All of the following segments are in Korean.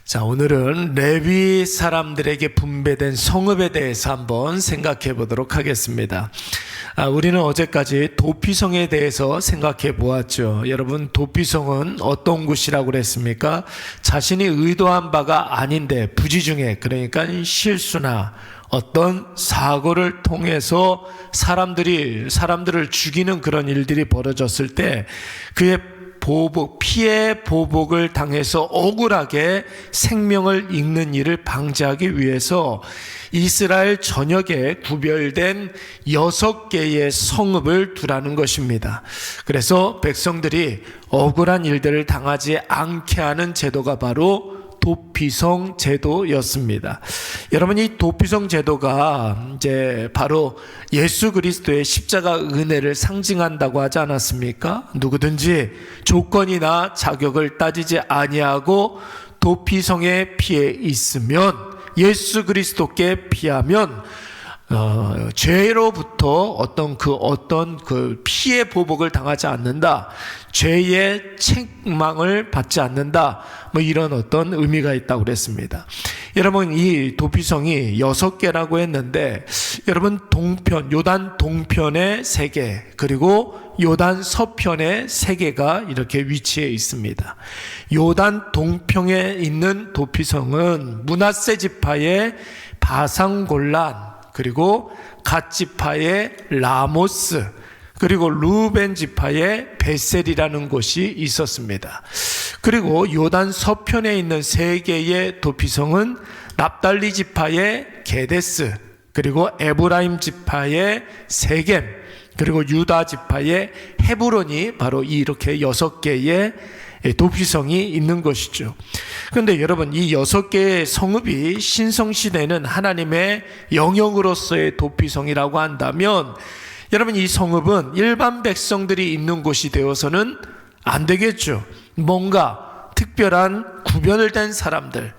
자, 오늘은 레위 사람들에게 분배된 성읍에 대해서 한번 생각해 보도록 하겠습니다. 우리는 어제까지 도피성에 대해서 생각해 보았죠. 여러분, 도피성은 어떤 곳이라고 그랬습니까? 자신이 의도한 바가 아닌데 부지중에, 그러니까 실수나 어떤 사고를 통해서 사람들을 죽이는 그런 일들이 벌어졌을 때 그의 피해 보복을 당해서 억울하게 생명을 잃는 일을 방지하기 위해서 이스라엘 전역에 구별된 6개의 성읍을 두라는 것입니다. 그래서 백성들이 억울한 일들을 당하지 않게 하는 제도가 바로 도피성 제도였습니다. 여러분, 이 도피성 제도가 이제 바로 예수 그리스도의 십자가 은혜를 상징한다고 하지 않았습니까? 누구든지 조건이나 자격을 따지지 아니하고 도피성에 피해 있으면, 예수 그리스도께 피하면 죄로부터 어떤 피해 보복을 당하지 않는다, 죄의 책망을 받지 않는다, 이런 어떤 의미가 있다고 그랬습니다. 여러분, 이 도피성이 6개라고 했는데, 여러분, 요단 동편에 3개, 그리고 요단 서편에 3개가 이렇게 위치해 있습니다. 요단 동편에 있는 도피성은 므낫세 지파의 바산골란, 그리고 갓 지파의 라모스, 그리고 루벤 지파의 베셀이라는 곳이 있었습니다. 그리고 요단 서편에 있는 3개의 도피성은 납달리 지파의 게데스, 그리고 에브라임 지파의 세겜, 그리고 유다 지파의 헤브론이 바로 이렇게 6개의 도피성이 있는 것이죠. 그런데 여러분, 이 6개의 성읍이 신성시대는 하나님의 영역으로서의 도피성이라고 한다면, 여러분, 이 성읍은 일반 백성들이 있는 곳이 되어서는 안 되겠죠. 뭔가 특별한 구별된 사람들,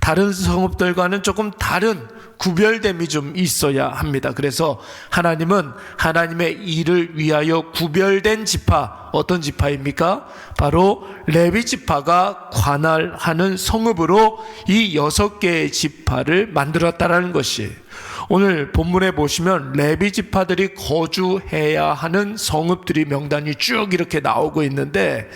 다른 성읍들과는 조금 다른 구별됨이 좀 있어야 합니다. 그래서 하나님은 하나님의 일을 위하여 구별된 지파, 어떤 지파입니까? 바로 레위 지파가 관할하는 성읍으로 이 6개의 지파를 만들었다라는 것이에요. 오늘 본문에 보시면 레위 지파들이 거주해야 하는 성읍들이 명단이 쭉 이렇게 나오고 있는데,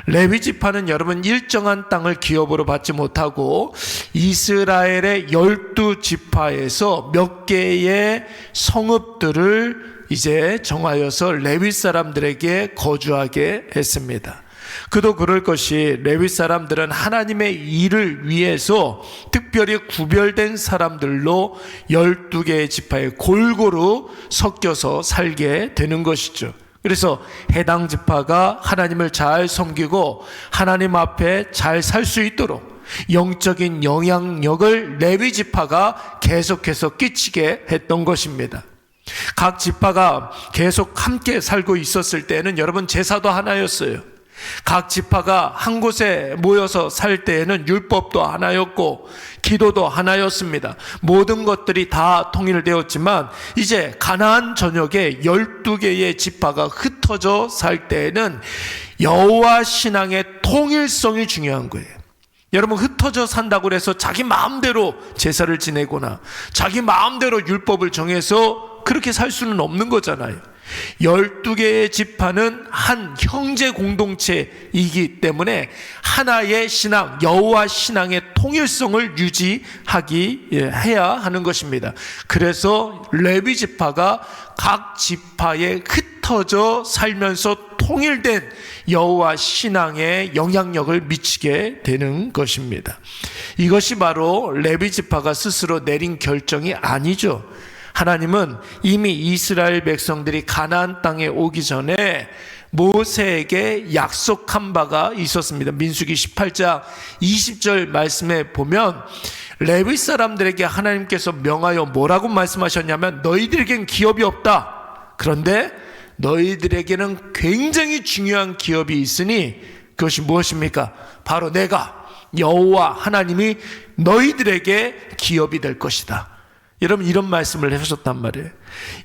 레위 지파는 여러분 일정한 땅을 기업으로 받지 못하고 이스라엘의 12지파에서 몇 개의 성읍들을 이제 정하여서 레위 사람들에게 거주하게 했습니다. 그도 그럴 것이, 레위 사람들은 하나님의 일을 위해서 특별히 구별된 사람들로 12개의 지파에 골고루 섞여서 살게 되는 것이죠. 그래서 해당 지파가 하나님을 잘 섬기고 하나님 앞에 잘 살 수 있도록 영적인 영향력을 레위 지파가 계속해서 끼치게 했던 것입니다. 각 지파가 계속 함께 살고 있었을 때는 여러분, 제사도 하나였어요. 각 지파가 한 곳에 모여서 살 때에는 율법도 하나였고 기도도 하나였습니다. 모든 것들이 다 통일되었지만 이제 가나안 전역에 12개의 지파가 흩어져 살 때에는 여호와 신앙의 통일성이 중요한 거예요. 여러분, 흩어져 산다고 해서 자기 마음대로 제사를 지내거나 자기 마음대로 율법을 정해서 그렇게 살 수는 없는 거잖아요. 12개의 지파는 한 형제 공동체이기 때문에 하나의 신앙, 여호와 신앙의 통일성을 해야 하는 것입니다. 그래서 레위 지파가 각 지파에 흩어져 살면서 통일된 여호와 신앙에 영향력을 미치게 되는 것입니다. 이것이 바로 레위 지파가 스스로 내린 결정이 아니죠. 하나님은 이미 이스라엘 백성들이 가나안 땅에 오기 전에 모세에게 약속한 바가 있었습니다. 민수기 18장 20절 말씀에 보면 레위 사람들에게 하나님께서 명하여 뭐라고 말씀하셨냐면, 너희들에겐 기업이 없다. 그런데 너희들에게는 굉장히 중요한 기업이 있으니 그것이 무엇입니까? 바로 내가 여호와 하나님이 너희들에게 기업이 될 것이다. 여러분, 이런 말씀을 하셨단 말이에요.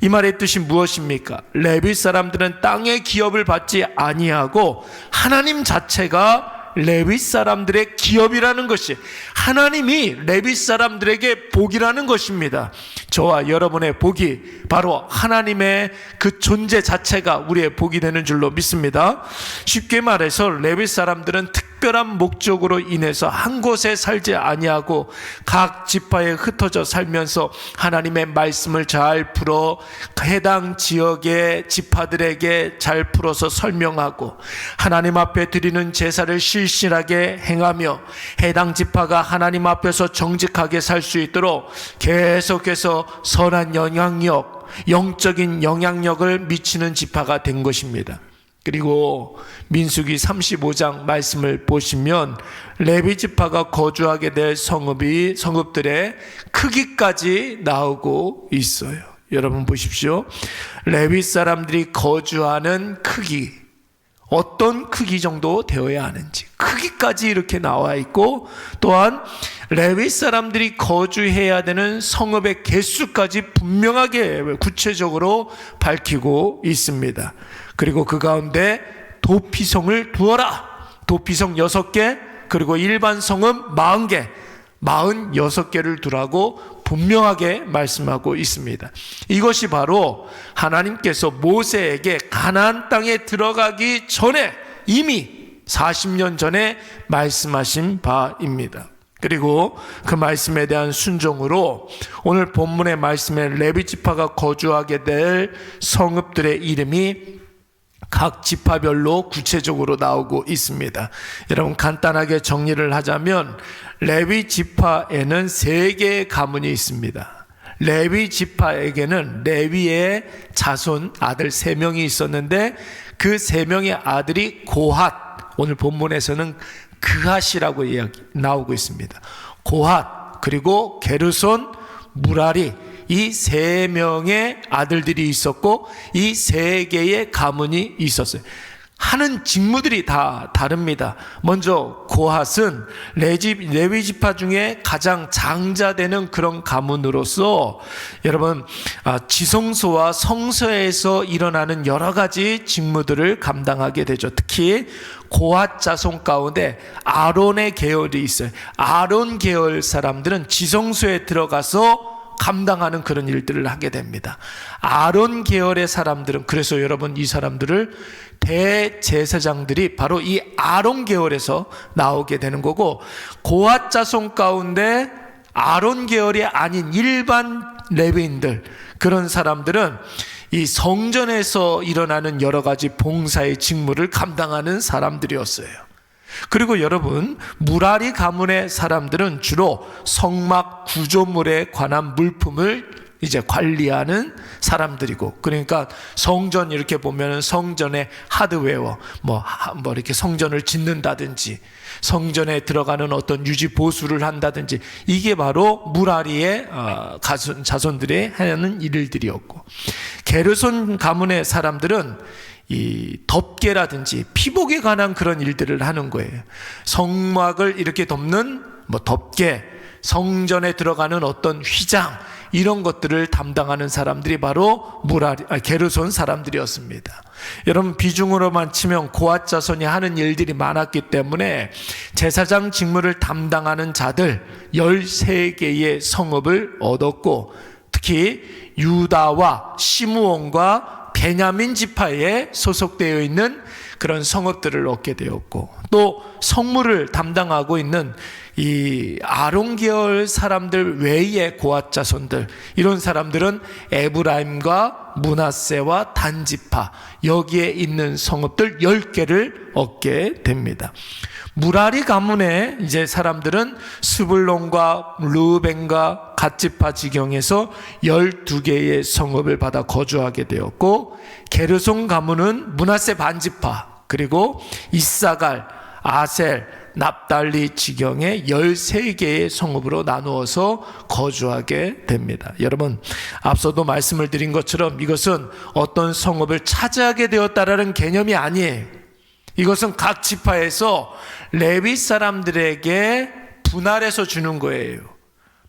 이 말의 뜻이 무엇입니까? 레위 사람들은 땅의 기업을 받지 아니하고 하나님 자체가 레위 사람들의 기업이라는 것이, 하나님이 레위 사람들에게 복이라는 것입니다. 저와 여러분의 복이 바로 하나님의 그 존재 자체가 우리의 복이 되는 줄로 믿습니다. 쉽게 말해서 레위 사람들은 특별한 목적으로 인해서 한 곳에 살지 아니하고 각 지파에 흩어져 살면서 하나님의 말씀을 잘 풀어 해당 지역의 지파들에게 잘 풀어서 설명하고 하나님 앞에 드리는 제사를 실실하게 행하며 해당 지파가 하나님 앞에서 정직하게 살 수 있도록 계속해서 선한 영향력, 영적인 영향력을 미치는 지파가 된 것입니다. 그리고 민수기 35장 말씀을 보시면 레위 지파가 거주하게 될 성읍들의 크기까지 나오고 있어요. 여러분 보십시오. 레위 사람들이 거주하는 크기, 어떤 크기 정도 되어야 하는지 크기까지 이렇게 나와 있고, 또한 레위 사람들이 거주해야 되는 성읍의 개수까지 분명하게 구체적으로 밝히고 있습니다. 그리고 그 가운데 도피성을 두어라. 도피성 6개, 그리고 일반 성읍 40개, 46개를 두라고 분명하게 말씀하고 있습니다. 이것이 바로 하나님께서 모세에게 가나안 땅에 들어가기 전에 이미 40년 전에 말씀하신 바입니다. 그리고 그 말씀에 대한 순종으로 오늘 본문의 말씀에 레위 지파가 거주하게 될 성읍들의 이름이 각 지파별로 구체적으로 나오고 있습니다. 여러분 간단하게 정리를 하자면 레위 지파에는 3개의 가문이 있습니다. 레위 지파에게는 레위의 자손 아들 3명이 있었는데 그 3명의 아들이 고핫, 오늘 본문에서는 그핫이라고 나오고 있습니다. 고핫, 그리고 게르손, 무라리, 이 3명의 아들들이 있었고 이 3개의 가문이 있었어요. 하는 직무들이 다 다릅니다. 먼저 고핫은 레위 지파 중에 가장 장자되는 그런 가문으로서 여러분 지성소와 성소에서 일어나는 여러 가지 직무들을 감당하게 되죠. 특히 고핫 자손 가운데 아론의 계열이 있어요. 아론 계열 사람들은 지성소에 들어가서 감당하는 그런 일들을 하게 됩니다. 아론 계열의 사람들은, 그래서 여러분 이 사람들을 대제사장들이 바로 이 아론 계열에서 나오게 되는 거고, 고핫 자손 가운데 아론 계열이 아닌 일반 레위인들, 그런 사람들은 이 성전에서 일어나는 여러 가지 봉사의 직무를 감당하는 사람들이었어요. 그리고 여러분 무라리 가문의 사람들은 주로 성막 구조물에 관한 물품을 이제 관리하는 사람들이고, 그러니까 성전 이렇게 보면 성전의 하드웨어 뭐 이렇게 성전을 짓는다든지 성전에 들어가는 어떤 유지 보수를 한다든지, 이게 바로 무라리의 자손들이 하는 일들이었고, 게르손 가문의 사람들은 이 덮개라든지 피복에 관한 그런 일들을 하는 거예요. 성막을 이렇게 덮는 덮개, 성전에 들어가는 어떤 휘장, 이런 것들을 담당하는 사람들이 바로 게르손 사람들이었습니다. 여러분 비중으로만 치면 고핫 자손이 하는 일들이 많았기 때문에 제사장 직무를 담당하는 자들 13개의 성읍을 얻었고, 특히 유다와 시므온과 베냐민 지파에 소속되어 있는 그런 성읍들을 얻게 되었고, 또 성물을 담당하고 있는 이 아론 계열 사람들 외의 고핫 자손들, 이런 사람들은 에브라임과 므낫세와 단 지파, 여기에 있는 성읍들 10개를 얻게 됩니다. 무라리 가문의 이제 사람들은 스불론과 르우벤과 갓지파 지경에서 12개의 성읍을 받아 거주하게 되었고, 게르손 가문은 므낫세 반지파, 그리고 이사갈, 아셀, 납달리 지경의 13개의 성읍으로 나누어서 거주하게 됩니다. 여러분 앞서도 말씀을 드린 것처럼 이것은 어떤 성읍을 차지하게 되었다라는 개념이 아니에요. 이것은 각 지파에서 레위 사람들에게 분할해서 주는 거예요.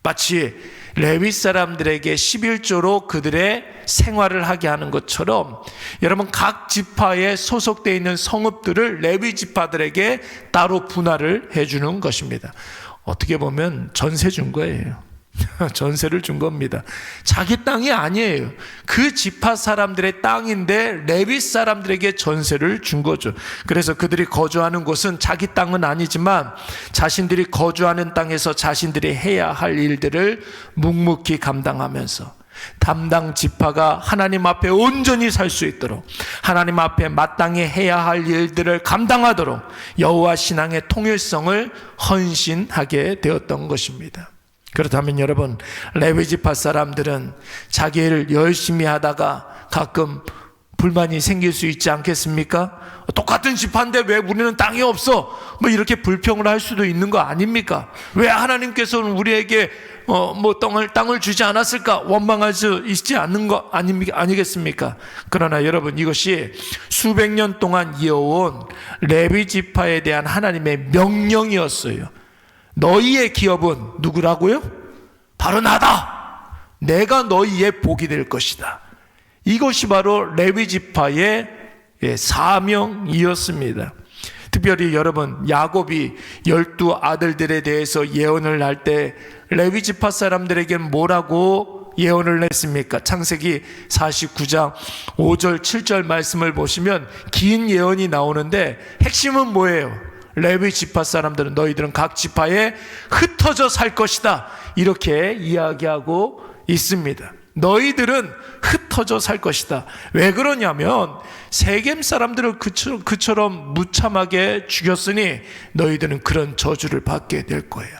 마치 레위 사람들에게 11조로 그들의 생활을 하게 하는 것처럼 여러분 각 지파에 소속되어 있는 성읍들을 레위 지파들에게 따로 분할을 해주는 것입니다. 어떻게 보면 전세 준 거예요. 전세를 준 겁니다. 자기 땅이 아니에요. 그 지파 사람들의 땅인데 레위 사람들에게 전세를 준 거죠. 그래서 그들이 거주하는 곳은 자기 땅은 아니지만 자신들이 거주하는 땅에서 자신들이 해야 할 일들을 묵묵히 감당하면서 담당 지파가 하나님 앞에 온전히 살 수 있도록 하나님 앞에 마땅히 해야 할 일들을 감당하도록 여호와 신앙의 통일성을 헌신하게 되었던 것입니다. 그렇다면 여러분, 레위 지파 사람들은 자기 일을 열심히 하다가 가끔 불만이 생길 수 있지 않겠습니까? 똑같은 지파인데 왜 우리는 땅이 없어? 뭐 이렇게 불평을 할 수도 있는 거 아닙니까? 왜 하나님께서는 우리에게 땅을 주지 않았을까? 원망할 수 있지 않는 거 아니겠습니까? 그러나 여러분, 이것이 수백 년 동안 이어온 레위 지파에 대한 하나님의 명령이었어요. 너희의 기업은 누구라고요? 바로 나다. 내가 너희의 복이 될 것이다. 이것이 바로 레위 지파의 사명이었습니다. 특별히 여러분, 야곱이 12 아들들에 대해서 예언을 할 때 레위 지파 사람들에게 뭐라고 예언을 했습니까? 창세기 49장 5절 7절 말씀을 보시면 긴 예언이 나오는데 핵심은 뭐예요? 레위 지파 사람들은 너희들은 각 지파에 흩어져 살 것이다, 이렇게 이야기하고 있습니다. 너희들은 흩어져 살 것이다. 왜 그러냐면 세겜 사람들을 그처럼 무참하게 죽였으니 너희들은 그런 저주를 받게 될 거예요.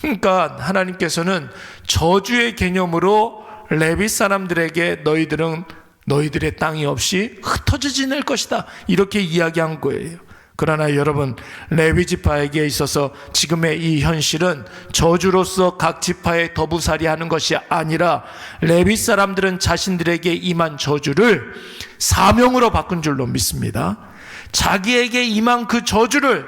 그러니까 하나님께서는 저주의 개념으로 레위 사람들에게 너희들은 너희들의 땅이 없이 흩어져 지낼 것이다, 이렇게 이야기한 거예요. 그러나 여러분, 레위 지파에게 있어서 지금의 이 현실은 저주로서 각 지파에 더부살이하는 것이 아니라 레위 사람들은 자신들에게 임한 저주를 사명으로 바꾼 줄로 믿습니다. 자기에게 임한 그 저주를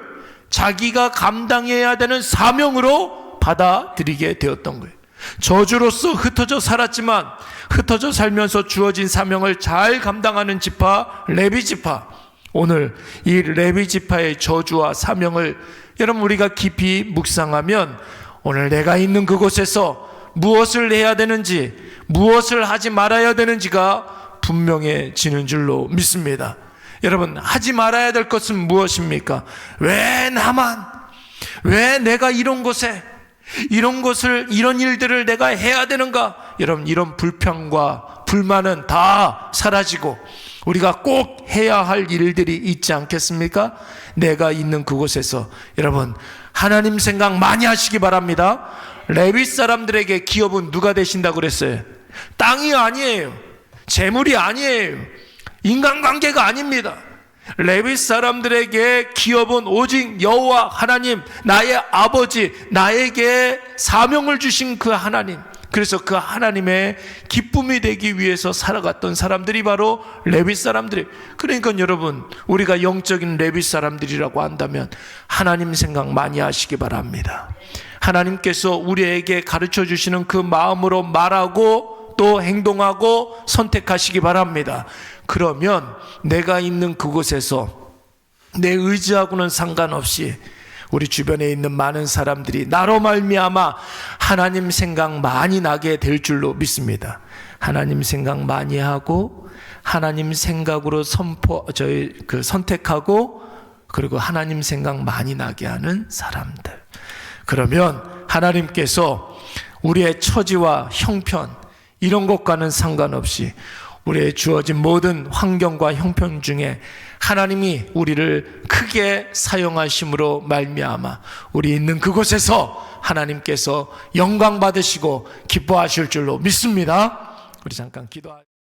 자기가 감당해야 되는 사명으로 받아들이게 되었던 거예요. 저주로서 흩어져 살았지만 흩어져 살면서 주어진 사명을 잘 감당하는 지파, 레위 지파. 오늘 이 레위 지파의 저주와 사명을 여러분 우리가 깊이 묵상하면 오늘 내가 있는 그곳에서 무엇을 해야 되는지, 무엇을 하지 말아야 되는지가 분명해지는 줄로 믿습니다. 여러분, 하지 말아야 될 것은 무엇입니까? 왜 나만? 왜 내가 이런 일들을 내가 해야 되는가? 여러분, 이런 불평과 불만은 다 사라지고 우리가 꼭 해야 할 일들이 있지 않겠습니까? 내가 있는 그곳에서 여러분, 하나님 생각 많이 하시기 바랍니다. 레위 사람들에게 기업은 누가 되신다고 그랬어요? 땅이 아니에요. 재물이 아니에요. 인간관계가 아닙니다. 레위 사람들에게 기업은 오직 여호와 하나님, 나의 아버지, 나에게 사명을 주신 그 하나님, 그래서 그 하나님의 기쁨이 되기 위해서 살아갔던 사람들이 바로 레위 사람들이에요. 그러니까 여러분, 우리가 영적인 레위 사람들이라고 한다면 하나님 생각 많이 하시기 바랍니다. 하나님께서 우리에게 가르쳐 주시는 그 마음으로 말하고 또 행동하고 선택하시기 바랍니다. 그러면 내가 있는 그곳에서 내 의지하고는 상관없이 우리 주변에 있는 많은 사람들이 나로 말미암아 하나님 생각 많이 나게 될 줄로 믿습니다. 하나님 생각 많이 하고 하나님 생각으로 선택하고 그리고 하나님 생각 많이 나게 하는 사람들. 그러면 하나님께서 우리의 처지와 형편 이런 것과는 상관없이 우리의 주어진 모든 환경과 형편 중에 하나님이 우리를 크게 사용하심으로 말미암아 우리 있는 그곳에서 하나님께서 영광 받으시고 기뻐하실 줄로 믿습니다. 우리 잠깐 기도하겠습니다.